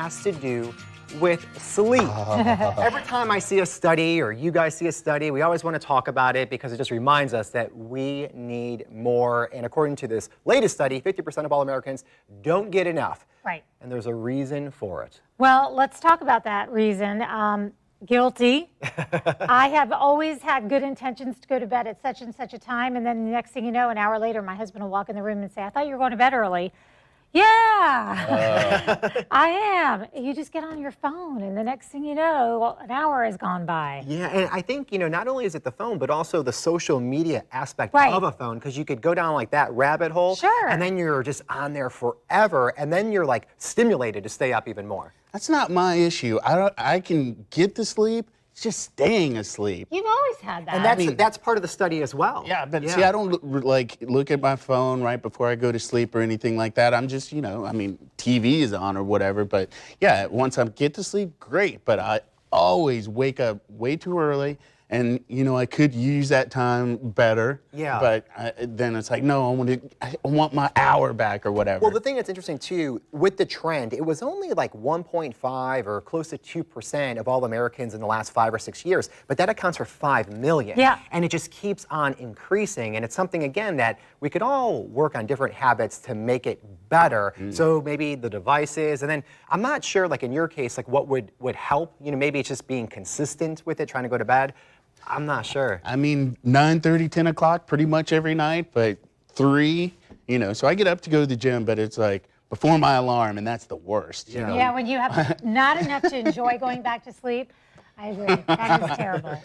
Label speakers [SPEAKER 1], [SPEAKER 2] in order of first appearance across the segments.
[SPEAKER 1] has to do with sleep. Every time I see a study or you guys see a study, we always want to talk about it because it just reminds us that we need more. And according to this latest study, 50% of all Americans don't get enough.
[SPEAKER 2] Right.
[SPEAKER 1] And there's a reason for it.
[SPEAKER 2] Well, let's talk about that reason. Guilty. I have always had good intentions to go to bed at such and such a time, and then the next thing you know, an hour later, my husband will walk in the room and say, I thought you were going to bed early. Yeah, I am. You just get on your phone, and the next thing you know, an hour has gone by.
[SPEAKER 1] Yeah, and I think, not only is it the phone, but also the social media aspect of a phone, because you could go down like that rabbit hole, and then you're just on there forever, and then you're like stimulated to stay up even more.
[SPEAKER 3] That's not my issue. I can get to sleep. It's just staying asleep.
[SPEAKER 2] You've always had that.
[SPEAKER 1] And that's part of the study as well.
[SPEAKER 3] Yeah, but see, I don't look at my phone right before I go to sleep or anything like that. I'm just, TV is on or whatever. But yeah, once I get to sleep, great. But I always wake up way too early. And, I could use that time better. Yeah. But then it's like, no, I want my hour back or whatever.
[SPEAKER 1] Well, the thing that's interesting, too, with the trend, it was only like 1.5 or close to 2% of all Americans in the last 5 or 6 years. But that accounts for 5 million.
[SPEAKER 2] Yeah.
[SPEAKER 1] And it just keeps on increasing. And it's something, again, that we could all work on different habits to make it better. So maybe the devices. And then I'm not sure, like in your case, like what would help. Maybe it's just being consistent with it, trying to go to bed. I'm not sure.
[SPEAKER 3] I mean, 9:30, 10 o'clock pretty much every night, but 3, so I get up to go to the gym, but it's like before my alarm, and that's the worst.
[SPEAKER 2] Yeah, when you have not enough to enjoy going back to sleep, I agree. That is terrible.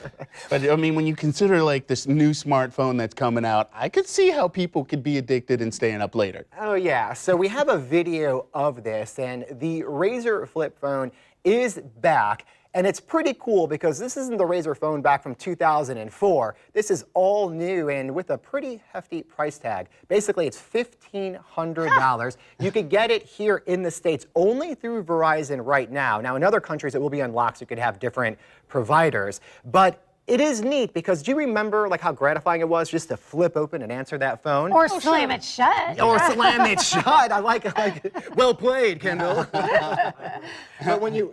[SPEAKER 3] But I mean, when you consider like this new smartphone that's coming out, I could see how people could be addicted and staying up later.
[SPEAKER 1] Oh yeah, so we have a video of this, and the Razr flip phone is back. And it's pretty cool because this isn't the Razr phone back from 2004. This is all new and with a pretty hefty price tag. Basically, it's $1,500. You could get it here in the States only through Verizon right now. Now, in other countries, it will be unlocked, so you could have different providers. But it is neat because do you remember like how gratifying it was just to flip open and answer that phone?
[SPEAKER 2] Or slam it shut.
[SPEAKER 1] Or slam it shut. I like it. Well played, Kendall. But when you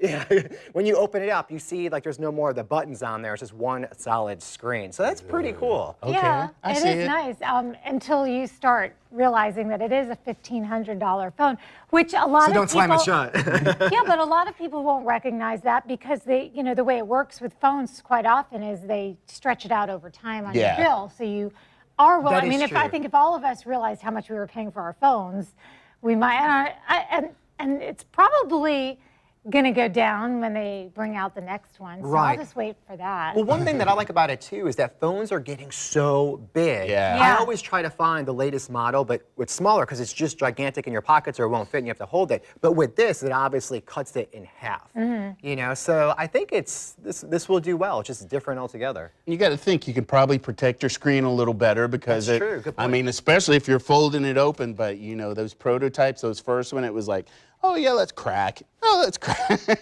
[SPEAKER 1] open it up, you see like there's no more of the buttons on there. It's just one solid screen. So that's pretty cool.
[SPEAKER 3] Okay,
[SPEAKER 2] yeah,
[SPEAKER 3] I see
[SPEAKER 2] it is nice until you start realizing that it is a $1,500 phone, which a lot of people...
[SPEAKER 1] So don't slam it shut.
[SPEAKER 2] Yeah, but a lot of people won't recognize that because they, the way it works with phones quite often is they stretch it out over time on your bill. So you are well. I mean, I think if all of us realized how much we were paying for our phones, we might. And it's probably going to go down when they bring out the next one. So I'll just wait for that.
[SPEAKER 1] Well, one thing that I like about it too is that phones are getting so big. I always try to find the latest model, but it's smaller because it's just gigantic in your pockets or it won't fit and you have to hold it. But with this, it obviously cuts it in half. So I think this will do well. It's just different altogether.
[SPEAKER 3] You got to think you could probably protect your screen a little better because
[SPEAKER 1] That's true. Good point.
[SPEAKER 3] I mean, especially if you're folding it open. But those prototypes, those first one, it was like, oh yeah, let's crack. Oh, let's crack.
[SPEAKER 1] 2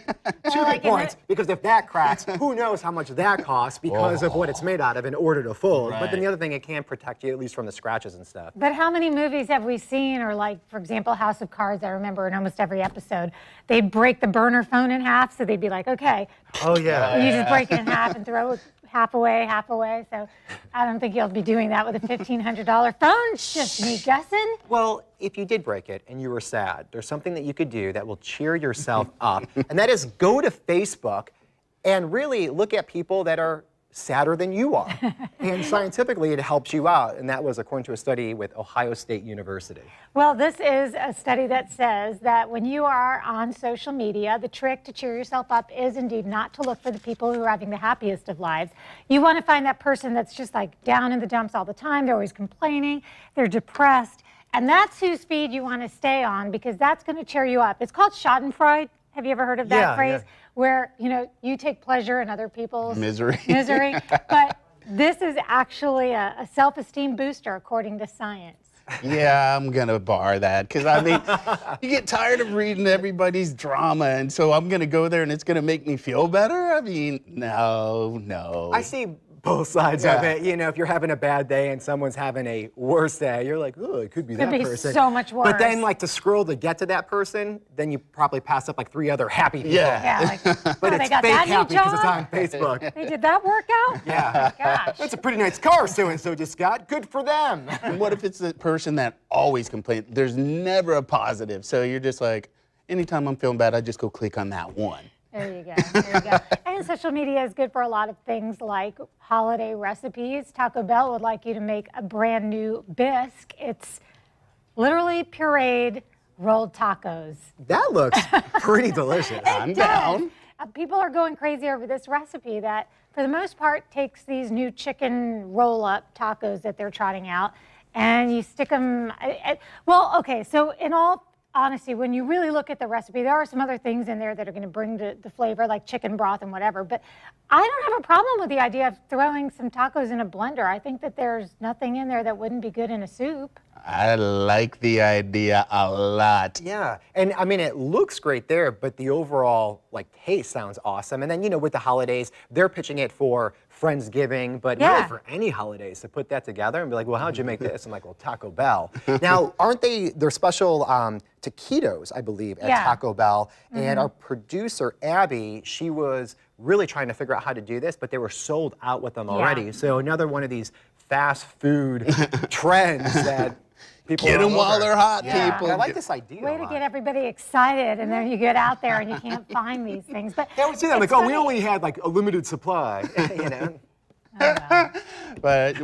[SPEAKER 1] good points, because if that cracks, who knows how much that costs because of what it's made out of in order to fold. But then the other thing, it can protect you at least from the scratches and stuff.
[SPEAKER 2] But how many movies have we seen, or like, for example, House of Cards, I remember in almost every episode, they'd break the burner phone in half, so they'd be like, okay.
[SPEAKER 1] Oh yeah.
[SPEAKER 2] You just break it in half and throw it half away. So I don't think you'll be doing that with a $1,500 phone. It's just me guessing.
[SPEAKER 1] Well, if you did break it and you were sad, there's something that you could do that will cheer yourself up, and that is go to Facebook and really look at people that are sadder than you are. And scientifically, it helps you out, and that was according to a study with Ohio State University.
[SPEAKER 2] Well, this is a study that says that when you are on social media, the trick to cheer yourself up is indeed not to look for the people who are having the happiest of lives. You want to find that person that's just like down in the dumps all the time. They're always complaining. They're depressed. And that's whose feed you want to stay on because that's going to cheer you up. It's called Schadenfreude. Have you ever heard of that phrase? Yeah. Where, you take pleasure in other people's misery. But this is actually a self-esteem booster, according to science.
[SPEAKER 3] Yeah, I'm going to bar that because, I mean, you get tired of reading everybody's drama, and so I'm going to go there and it's going to make me feel better? I mean, no.
[SPEAKER 1] I see both sides of
[SPEAKER 3] Yeah.
[SPEAKER 1] it. You know, if you're having a bad day and someone's having a worse day, you're like, oh, it could be that
[SPEAKER 2] be
[SPEAKER 1] person.
[SPEAKER 2] so much
[SPEAKER 1] But then,
[SPEAKER 2] worse.
[SPEAKER 1] like, to scroll to get to that person, then you probably pass up like 3 other happy people.
[SPEAKER 3] Yeah.
[SPEAKER 2] Yeah, like,
[SPEAKER 1] But
[SPEAKER 2] oh,
[SPEAKER 1] it's
[SPEAKER 2] they got
[SPEAKER 1] fake
[SPEAKER 2] that new
[SPEAKER 1] happy because it's
[SPEAKER 2] job?
[SPEAKER 1] on Facebook.
[SPEAKER 2] They did that workout?
[SPEAKER 1] Yeah.
[SPEAKER 2] Oh my gosh.
[SPEAKER 1] That's a pretty nice car so-and-so just got. Good for them.
[SPEAKER 3] And what if it's the person that always complains? There's never a positive. So you're just like, anytime I'm feeling bad, I just go click on that one.
[SPEAKER 2] There you go. There you go. And social media is good for a lot of things like holiday recipes. Taco Bell would like you to make a brand new bisque. It's literally pureed rolled tacos.
[SPEAKER 1] That looks pretty delicious.
[SPEAKER 3] I'm down.
[SPEAKER 2] People are going crazy over this recipe that, for the most part, takes these new chicken roll-up tacos that they're trotting out, and you stick them. Well, okay. So in all honesty, when you really look at the recipe, there are some other things in there that are going to bring the flavor, like chicken broth and whatever. But I don't have a problem with the idea of throwing some tacos in a blender. I think that there's nothing in there that wouldn't be good in a soup.
[SPEAKER 3] I like the idea a lot.
[SPEAKER 1] Yeah, and I mean, it looks great there, but the overall like taste sounds awesome. And then, you know, with the holidays, they're pitching it for Friendsgiving, but really
[SPEAKER 2] Yeah.
[SPEAKER 1] for any holidays to put that together and be like, well, how'd you make this? I'm like, well, Taco Bell. Now, aren't they're special taquitos, I believe, at
[SPEAKER 2] Yeah.
[SPEAKER 1] Taco Bell? And our producer, Abby, she was really trying to figure out how to do this, but they were sold out with them already. So another one of these fast food trends that people
[SPEAKER 3] Get
[SPEAKER 1] are
[SPEAKER 3] them
[SPEAKER 1] all
[SPEAKER 3] while
[SPEAKER 1] over.
[SPEAKER 3] they're hot,
[SPEAKER 2] Yeah.
[SPEAKER 3] people.
[SPEAKER 1] I like this idea.
[SPEAKER 2] Way
[SPEAKER 1] a
[SPEAKER 2] to
[SPEAKER 1] lot.
[SPEAKER 2] get everybody excited, and then you get out there and you can't find these things. But
[SPEAKER 1] Yeah, we see that.
[SPEAKER 2] it's
[SPEAKER 1] Like, oh, we
[SPEAKER 2] funny.
[SPEAKER 1] only had like a limited supply, you know?
[SPEAKER 3] But